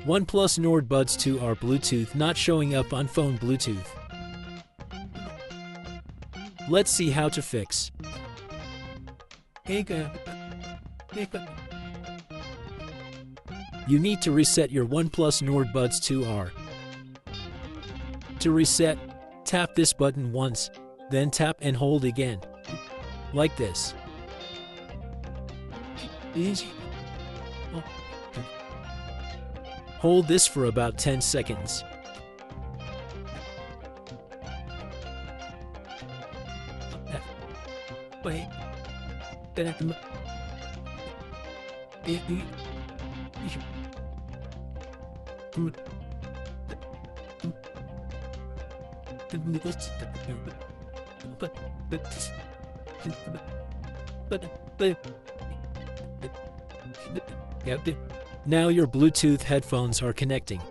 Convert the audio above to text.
OnePlus Nord Buds 2 are Bluetooth not showing up on phone Bluetooth. Let's see how to fix. You need to reset your OnePlus Nord Buds 2R. To reset, tap this button once, then tap and hold again. Like this. Hold this for about 10 seconds. Wait. Now your Bluetooth headphones are connecting.